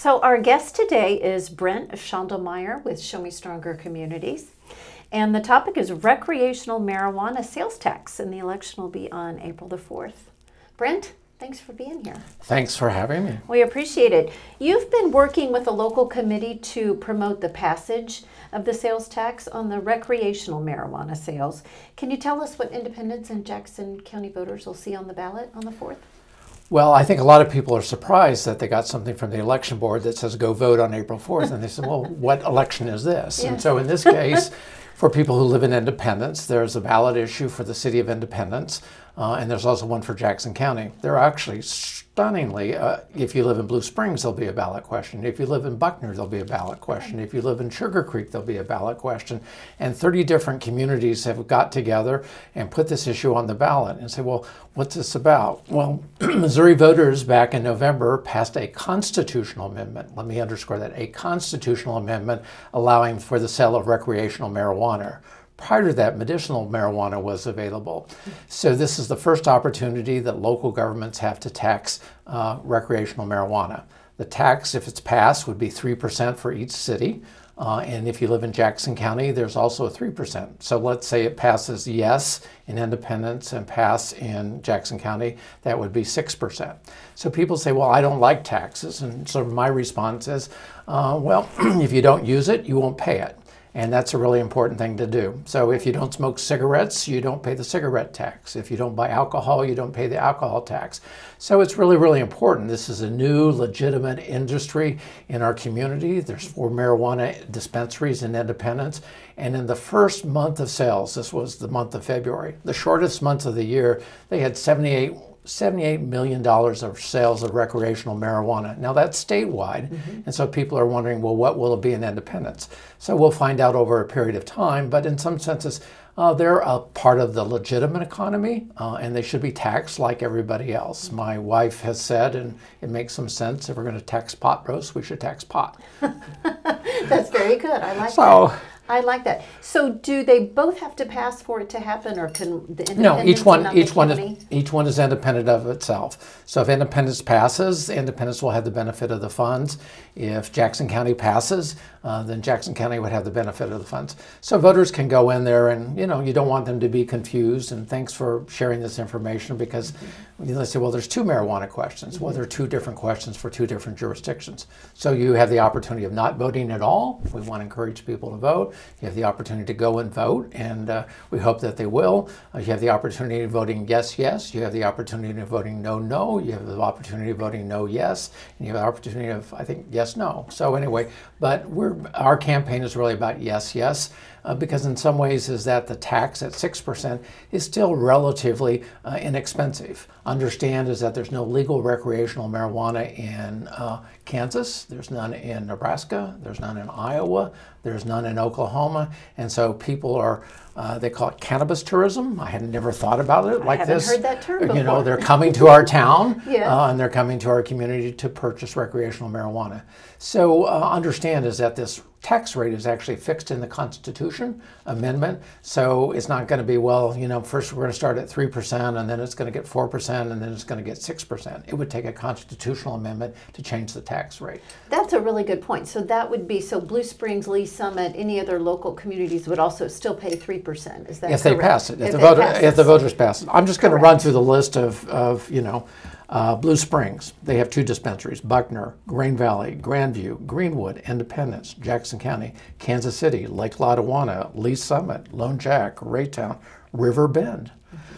So our guest today is Brent Schondelmeyer with Show Me Stronger Communities. And the topic is recreational marijuana sales tax, and the election will be on April the 4th. Brent, thanks for being here. Thanks for having me. We appreciate it. You've been working with a local committee to promote the passage of the sales tax on the recreational marijuana sales. Can you tell us what independents and Jackson County voters will see on the ballot on the 4th? Well, I think a lot of people are surprised that they got something from the election board that says go vote on April 4th. And they said, well, what election is this? Yes. And so in this case, for people who live in Independence, there's a ballot issue for the city of Independence, and there's also one for Jackson County. There are actually stunningly, if you live in Blue Springs, there'll be a ballot question. If you live in Buckner, there'll be a ballot question. If you live in Sugar Creek, there'll be a ballot question. And 30 different communities have got together and put this issue on the ballot and say, well, what's this about? Well, Missouri voters back in November passed a constitutional amendment. Let me underscore that, a constitutional amendment allowing for the sale of recreational marijuana. Prior to that, medicinal marijuana was available. So this is the first opportunity that local governments have to tax recreational marijuana. The tax, if it's passed, would be 3% for each city. And if you live in Jackson County, there's also a 3%. So let's say it passes yes in Independence and pass in Jackson County, that would be 6%. So people say, well, I don't like taxes. And so my response is, well, if you don't use it, you won't pay it. And that's a really important thing to do. So if you don't smoke cigarettes, you don't pay the cigarette tax. If you don't buy alcohol, you don't pay the alcohol tax. So it's really, really important. This is a new legitimate industry in our community. There's 4 marijuana dispensaries in Independence. And in the first month of sales, this was the month of February, the shortest month of the year, they had $78 million of sales of recreational marijuana. Now that's statewide, and so people are wondering, well, what will it be in Independence? So we'll find out over a period of time, but in some senses, they're a part of the legitimate economy, and they should be taxed like everybody else. My wife has said, and it makes some sense, if we're going to tax pot roast, we should tax pot. That's very good. I like that. I like that. So do they both have to pass for it to happen, or can the independents? No, each one is independent of itself. So if Independence passes, Independence will have the benefit of the funds. If Jackson County passes, then Jackson County would have the benefit of the funds. So voters can go in there, and you don't want them to be confused. And thanks for sharing this information, because they say, well, there's 2 marijuana questions. Well, there are 2 different questions for 2 different jurisdictions. So you have the opportunity of not voting at all. We want to encourage people to vote. You have the opportunity to go and vote, and we hope that they will. You have the opportunity of voting yes, yes. You have the opportunity of voting no, no. You have the opportunity of voting no, yes. And you have the opportunity of, I think, yes, no. So anyway, but our campaign is really about yes, yes. Because in some ways is that the tax at 6% is still relatively inexpensive. Understand is that there's no legal recreational marijuana in Kansas, there's none in Nebraska, there's none in Iowa, there's none in Oklahoma, and so people are, they call it cannabis tourism. I had never thought about it like this. I haven't heard that term before. They're coming to our town, yes. And they're coming to our community to purchase recreational marijuana. So understand is that this tax rate is actually fixed in the Constitution amendment. So it's not going to be, well, first we're going to start at 3%, and then it's going to get 4%, and then it's going to get 6%. It would take a constitutional amendment to change the tax rate. That's a really good point. So that would be, so Blue Springs, Lee Summit, any other local communities would also still pay 3%. Is that if correct? They pass it, if the voters pass it. I'm just going to run through the list of Blue Springs. They have 2 dispensaries: Buckner, Green Valley, Grandview, Greenwood, Independence, Jackson County, Kansas City, Lake Lotawana, Lee Summit, Lone Jack, Raytown, River Bend,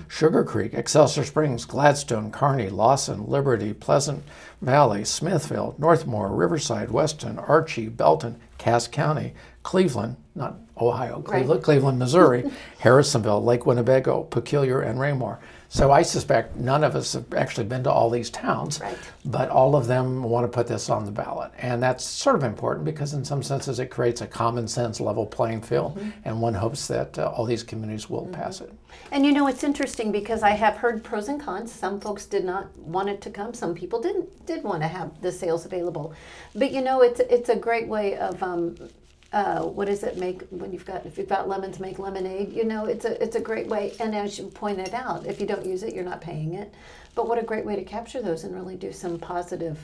Sugar Creek, Excelsior Springs, Gladstone, Kearney, Lawson, Liberty, Pleasant Valley, Smithville, Northmore, Riverside, Weston, Archie, Belton, Cass County, Cleveland, not Ohio, Cleveland, Missouri, Harrisonville, Lake Winnebago, Peculiar, and Raymore. So I suspect none of us have actually been to all these towns, but all of them want to put this on the ballot. And that's sort of important because in some senses it creates a common sense level playing field, and one hopes that all these communities will pass it. And it's interesting because I have heard pros and cons. Some folks did not want it to come. Some people did want to have the sales available. But it's a great way of what does it make when if you've got lemons, make lemonade. It's a great way. And as you pointed out, if you don't use it, you're not paying it. But what a great way to capture those and really do some positive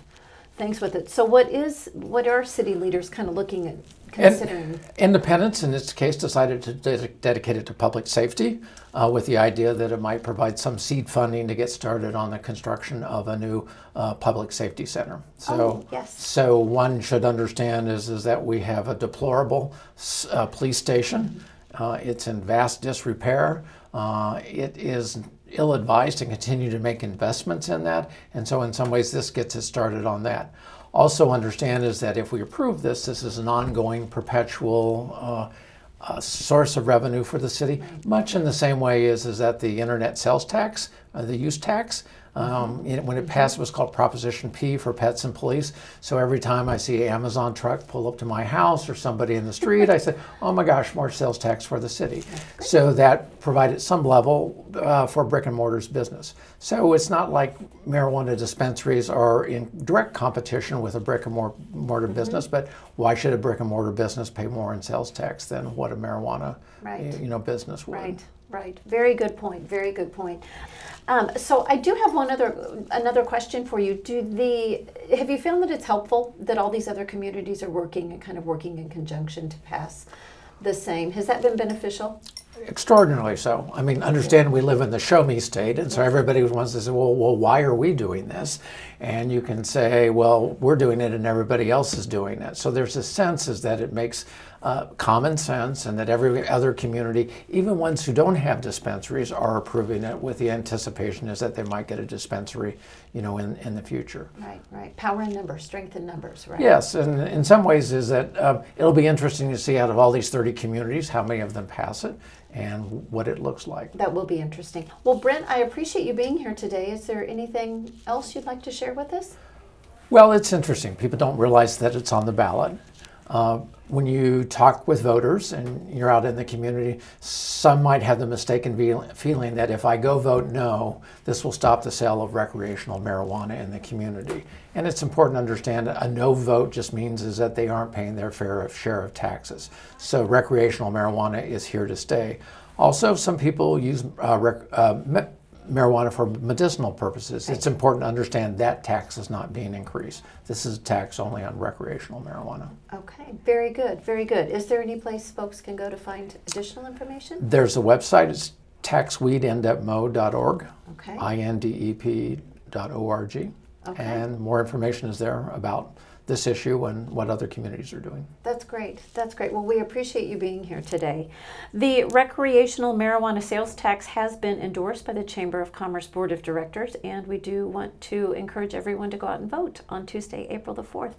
things with it. So what are city leaders kind of looking at considering? Independents, in this case, decided to dedicate it to public safety with the idea that it might provide some seed funding to get started on the construction of a new public safety center. So, yes. So one should understand is that we have a deplorable police station. It's in vast disrepair. It is ill-advised to continue to make investments in that, and so in some ways this gets it started on that. Also understand is that if we approve this, this is an ongoing, perpetual source of revenue for the city, much in the same way is that the internet sales tax, the use tax, when it passed, it was called Proposition P for pets and police. So every time I see an Amazon truck pull up to my house or somebody in the street, I say, oh my gosh, more sales tax for the city. So that provided some level for brick and mortar's business. So it's not like marijuana dispensaries are in direct competition with a brick and mortar business, but why should a brick and mortar business pay more in sales tax than what a marijuana business would? Right. Very good point. Very good point. So I do have another question for you. Have you found that it's helpful that all these other communities are working in conjunction to pass the same? Has that been beneficial? Extraordinarily so. I mean, understand we live in the show me state, and so everybody wants to say, well, why are we doing this? And you can say, well, we're doing it and everybody else is doing it. So there's a sense is that it makes common sense, and that every other community, even ones who don't have dispensaries, are approving it with the anticipation is that they might get a dispensary, in the future. Right. Power in numbers, strength in numbers, right? Yes, and in some ways is that it'll be interesting to see out of all these 30 communities, how many of them pass it and what it looks like. That will be interesting. Well, Brent, I appreciate you being here today. Is there anything else you'd like to share with us? Well, it's interesting. People don't realize that it's on the ballot. When you talk with voters and you're out in the community, some might have the mistaken feeling that if I go vote no, this will stop the sale of recreational marijuana in the community. And it's important to understand a no vote just means is that they aren't paying their fair share of taxes. So recreational marijuana is here to stay. Also, some people use marijuana for medicinal purposes. It's important to understand that tax is not being increased. This is a tax only on recreational marijuana. Okay, very good, very good. Is there any place folks can go to find additional information? There's a website. It's taxweedindepmo.org, okay. indep.org, okay. And more information is there about this issue and what other communities are doing. That's great. That's great. Well, we appreciate you being here today. The recreational marijuana sales tax has been endorsed by the Chamber of Commerce Board of Directors, and we do want to encourage everyone to go out and vote on Tuesday, April the 4th.